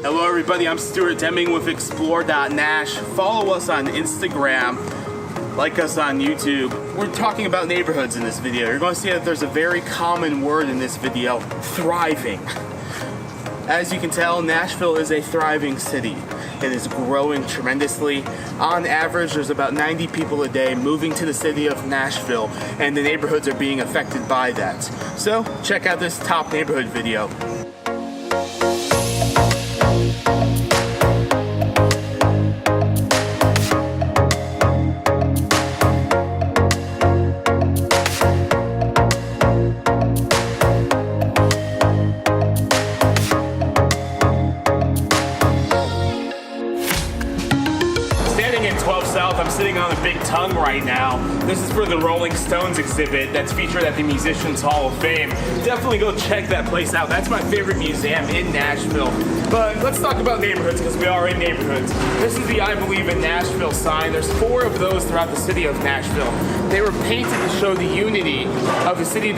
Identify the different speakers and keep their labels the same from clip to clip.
Speaker 1: Hello everybody, I'm Stuart Deming with XPLR.NASH. Follow us on Instagram, like us on YouTube. We're talking about neighborhoods in this video. You're going to see that there's a very common word in this video, thriving. As you can tell, Nashville is a thriving city. It is growing tremendously. On average, there's about 90 people a day moving to the city of Nashville, and the neighborhoods are being affected by that. So, check out this top neighborhood video. South. I'm sitting on a big tongue right now. This is for the Rolling Stones exhibit that's featured at the Musicians Hall of Fame. Definitely go check that place out. That's my favorite museum in Nashville. But let's talk about neighborhoods because we are in neighborhoods. This is the I Believe in Nashville sign. There's 4 of those throughout the city of Nashville. They were painted to show the unity of the city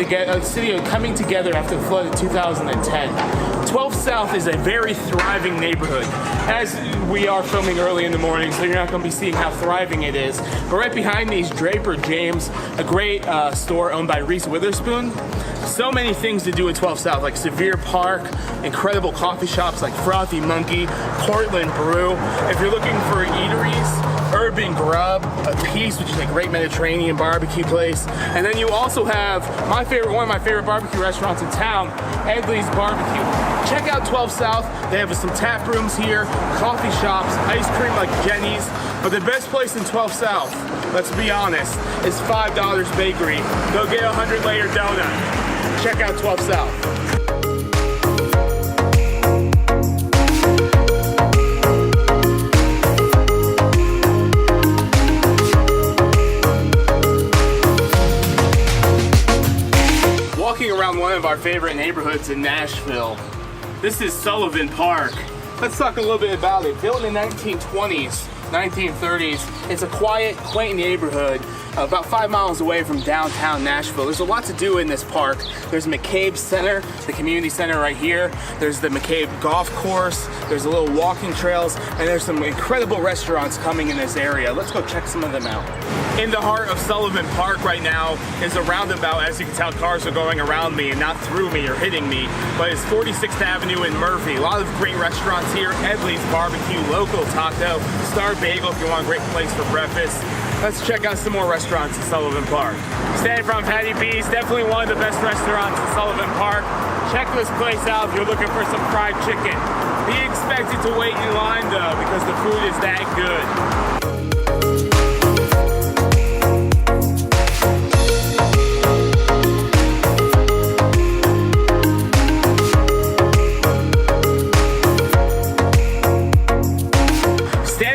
Speaker 1: coming together after the flood of 2010. 12 South is a very thriving neighborhood. As we are filming early in the morning, so you're not going to be seeing how thriving it is. But right behind me is Draper James, a great store owned by Reese Witherspoon. So many things to do in 12 South, like Sylvan Park, incredible coffee shops like Frothy Monkey, Portland Brew. If you're looking for eateries, Urban Grub, A Piece, which is a great Mediterranean barbecue place. And then you also have one of my favorite barbecue restaurants in town, Edley's Barbecue. Check out 12 South. They have some tap rooms here, coffee shops, ice cream like Jenny's. But the best place in 12 South, let's be honest, is $5 Bakery. Go get a 100-layer donut. Check out 12 South. Walking around one of our favorite neighborhoods in Nashville. This is Sullivan Park. Let's talk a little bit about it. Built in the 1920s, 1930s, it's a quiet, quaint neighborhood about 5 miles away from downtown Nashville. There's a lot to do in this park. There's McCabe Center, the community center right here. There's the McCabe Golf Course. There's a little walking trails, and there's some incredible restaurants coming in this area. Let's go check some of them out. In the heart of Sullivan Park right now is a roundabout. As you can tell, cars are going around me and not through me or hitting me, but it's 46th Avenue in Murphy. A lot of great restaurants here. Edley's Barbecue, Local Taco, Star Bagel if you want a great place for breakfast. Let's check out some more restaurants in Sullivan Park. Standing from Hattie B's, definitely one of the best restaurants in Sullivan Park. Check this place out if you're looking for some fried chicken. Be expected to wait in line though, because the food is that good.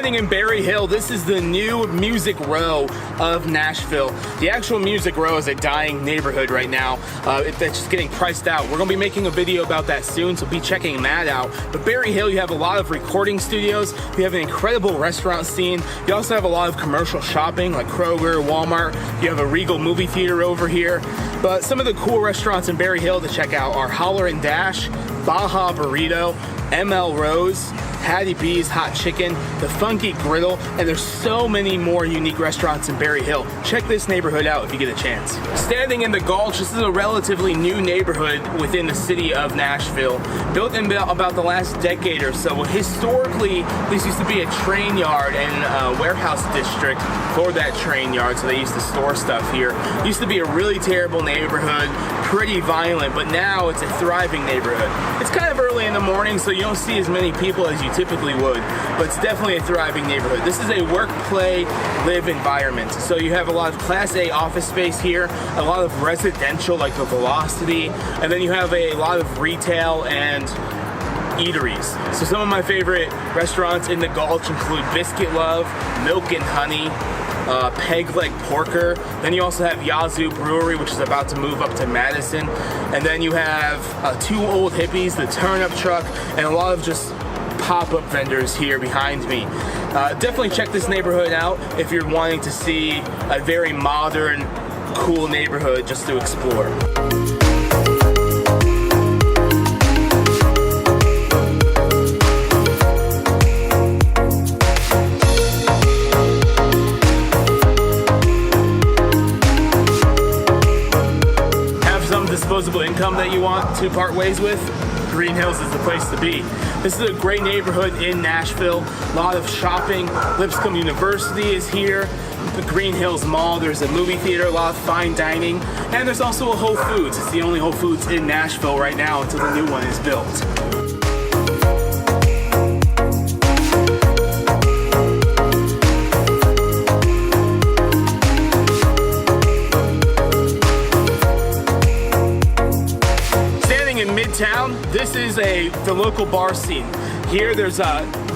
Speaker 1: In Berryhill, this is the new Music Row of Nashville. The actual Music Row is a dying neighborhood right now. That's just getting priced out. We're going to be making a video about that soon, so be checking that out. But Berryhill, you have a lot of recording studios. You have an incredible restaurant scene. You also have a lot of commercial shopping like Kroger, Walmart. You have a Regal movie theater over here. But some of the cool restaurants in Berryhill to check out are Holler and Dash, Baja Burrito, ML Rose, Hattie B's Hot Chicken, The Funky Griddle, and there's so many more unique restaurants in Berryhill. Check this neighborhood out if you get a chance. Standing in the Gulch, this is a relatively new neighborhood within the city of Nashville. Built in about the last decade or so. Historically, this used to be a train yard and a warehouse district for that train yard, so they used to store stuff here. It used to be a really terrible neighborhood, pretty violent, but now it's a thriving neighborhood. It's kind of early in the morning, so you don't see as many people as you typically would, but it's definitely a thriving neighborhood. This is a work, play, live environment. So you have a lot of Class A office space here, a lot of residential like the Velocity, and then you have a lot of retail and eateries. So some of my favorite restaurants in the Gulch include Biscuit Love, Milk and Honey, Peg Leg Porker. Then you also have Yazoo Brewery, which is about to move up to Madison. And then you have 2 Old Hippies, the Turnip Truck, and a lot of just pop-up vendors here behind me. Definitely check this neighborhood out if you're wanting to see a very modern, cool neighborhood just to explore. you want to part ways with, Green Hills is the place to be. This is a great neighborhood in Nashville. A lot of shopping. Lipscomb University is here. The Green Hills Mall, there's a movie theater, a lot of fine dining, and there's also a Whole Foods. It's the only Whole Foods in Nashville right now until the new one is built. Standing in MIdtown, this is the local bar scene. Here there's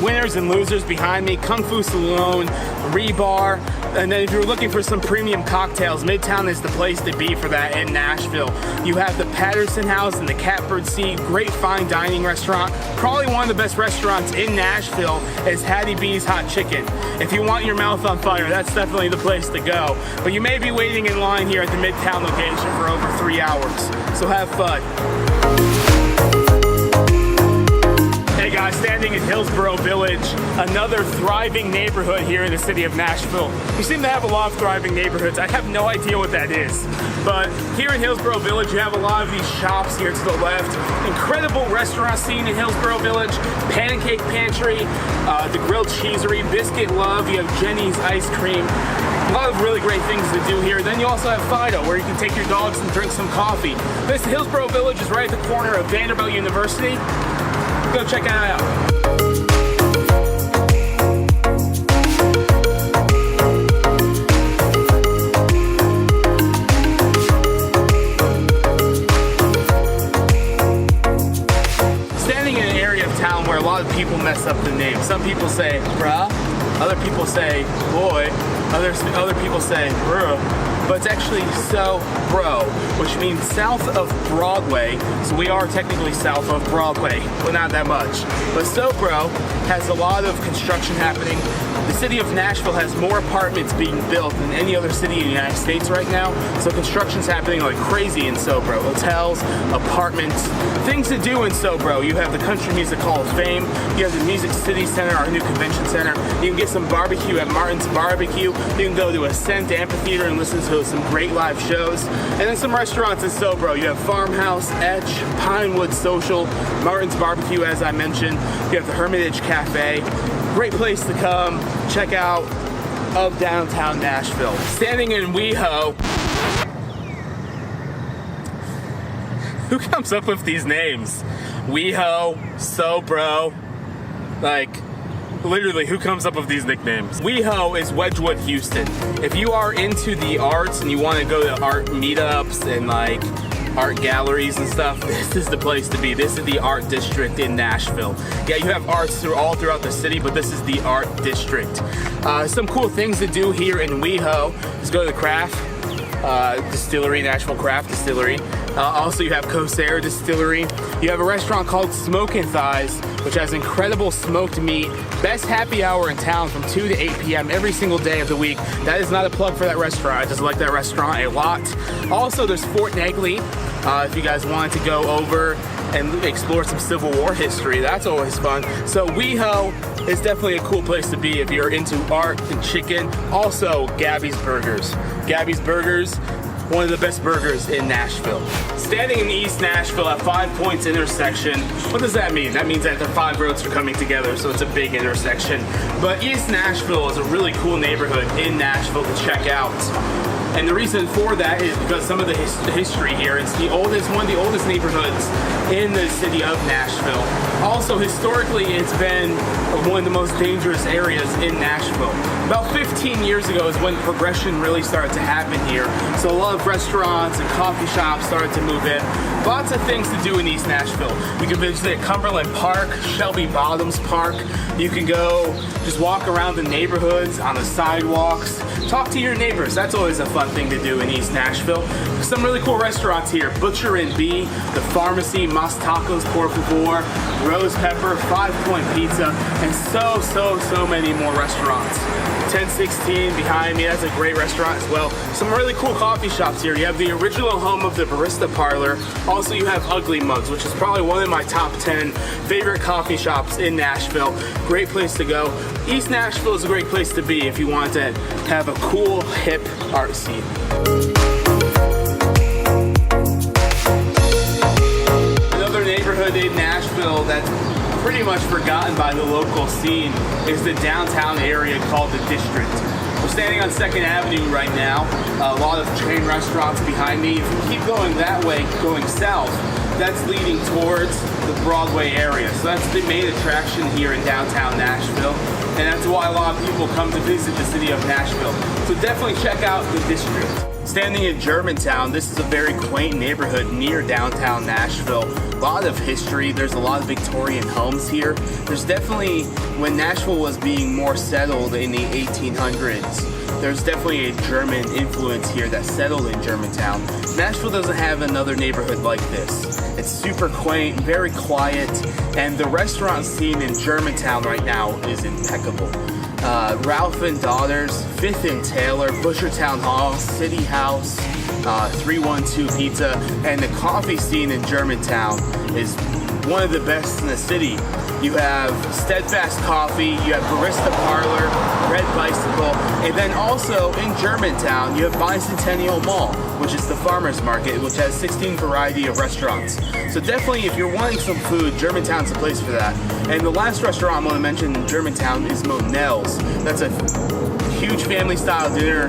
Speaker 1: winners and losers behind me, Kung Fu Saloon, Rebar, and then if you're looking for some premium cocktails, MIdtown is the place to be for that in Nashville. You have the Patterson House and the Catbird Seat, great fine dining restaurant. Probably one of the best restaurants in Nashville is Hattie B's Hot Chicken. If you want your mouth on fire, that's definitely the place to go. But you may be waiting in line here at the MIdtown location for over 3 hours, so have fun. Hey guys, standing in Hillsboro Village, another thriving neighborhood here in the city of Nashville. We seem to have a lot of thriving neighborhoods. I have no idea what that is. But here in Hillsboro Village, you have a lot of these shops here to the left. Incredible restaurant scene in Hillsboro Village. Pancake Pantry, the Grilled Cheesery, Biscuit Love, you have Jenny's Ice Cream. A lot of really great things to do here. Then you also have Fido, where you can take your dogs and drink some coffee. This Hillsboro Village is right at the corner of Vanderbilt University. Go check it out. Standing in an area of town where a lot of people mess up the name. Some people say bruh, other people say boy, other people say bruh. But it's actually SoBro, which means south of Broadway. So we are technically south of Broadway, but not that much. But SoBro has a lot of construction happening. The city of Nashville has more apartments being built than any other city in the United States right now. So construction's happening like crazy in SoBro. Hotels, apartments, things to do in SoBro. You have the Country Music Hall of Fame. You have the Music City Center, our new convention center. You can get some barbecue at Martin's Barbecue. You can go to Ascent Amphitheater and listen to some great live shows. And then some restaurants in SoBro. You have Farmhouse, Etch, Pinewood Social, Martin's Barbecue, as I mentioned. You have the Hermitage Cafe. Great place to come check out of downtown Nashville. Standing in WeHo. Who comes up with these names? WeHo, SoBro, like literally who comes up with these nicknames? WeHo is Wedgewood Houston. If you are into the arts and you want to go to art meetups and like art galleries and stuff, this is the place to be. This is the art district in Nashville. Yeah, you have arts all throughout the city, but this is the art district. Some cool things to do here in WeHo is go to the craft distillery, Nashville Craft Distillery. Also, you have Corsair Distillery. You have a restaurant called Smokin' Thighs, which has incredible smoked meat. Best happy hour in town from 2 to 8 p.m. every single day of the week. That is not a plug for that restaurant. I just like that restaurant a lot. Also, there's Fort Negley. If you guys wanted to go over and explore some Civil War history, that's always fun. So WeHo is definitely a cool place to be if you're into art and chicken. Also, Gabby's Burgers. Gabby's Burgers, one of the best burgers in Nashville. Standing in East Nashville at 5 Points intersection. What does that mean? That means that the 5 roads are coming together, so it's a big intersection. But East Nashville is a really cool neighborhood in Nashville to check out. And the reason for that is because some of the history here. It's the oldest, one of the oldest neighborhoods in the city of Nashville. Also, historically, it's been one of the most dangerous areas in Nashville. About 15 years ago is when progression really started to happen here. So a lot of restaurants and coffee shops started to move in. Lots of things to do in East Nashville. You can visit Cumberland Park, Shelby Bottoms Park. You can go just walk around the neighborhoods, on the sidewalks, talk to your neighbors. That's always a fun thing to do in East Nashville. Some really cool restaurants here. Butcher and Bee, The Pharmacy, Mas Tacos, Por Favor, Rose Pepper, 5 Point Pizza, and so many more restaurants. 1016 behind me, that's a great restaurant as well. Some really cool coffee shops here. You have the original home of the Barista Parlor. Also, you have Ugly Mugs, which is probably one of my top 10 favorite coffee shops in Nashville. Great place to go. East Nashville is a great place to be if you want to have a cool, hip art scene. neighborhood in Nashville that's pretty much forgotten by the local scene is the downtown area called the District. We're standing on 2nd Avenue right now. A lot of chain restaurants behind me. If you keep going that way, going south, that's leading towards the Broadway area. So that's the main attraction here in downtown Nashville. And that's why a lot of people come to visit the city of Nashville. So definitely check out the District. Standing in Germantown, this is a very quaint neighborhood near downtown Nashville. A lot of history, there's a lot of Victorian homes here. There's definitely, when Nashville was being more settled in the 1800s, there's definitely a German influence here that settled in Germantown. Nashville doesn't have another neighborhood like this. It's super quaint, very quiet, and the restaurant scene in Germantown right now is impeccable. Ralph and Daughters, 5th and Taylor, Bushertown Hall, City House, 312 Pizza, and the coffee scene in Germantown is one of the best in the city. You have Steadfast Coffee, you have Barista Parlor, Red Bicycle, and then also in Germantown you have Bicentennial Mall, which is the farmer's market, which has 16 variety of restaurants. So definitely, if you're wanting some food, Germantown's the place for that. And the last restaurant I'm going to mention in Germantown is Monell's. That's a huge family-style dinner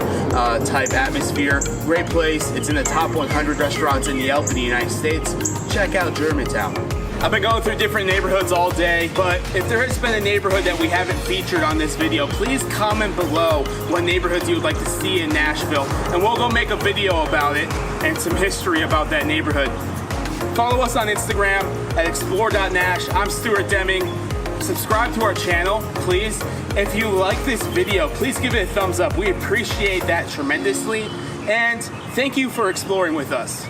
Speaker 1: type atmosphere. Great place. It's in the top 100 restaurants in Yelp in the United States. Check out Germantown. I've been going through different neighborhoods all day, but if there has been a neighborhood that we haven't featured on this video, please comment below what neighborhoods you would like to see in Nashville, and we'll go make a video about it and some history about that neighborhood. Follow us on Instagram at XPLR.NASH. I'm Stuart Deming. Subscribe to our channel, please. If you like this video, please give it a thumbs up. We appreciate that tremendously, and thank you for exploring with us.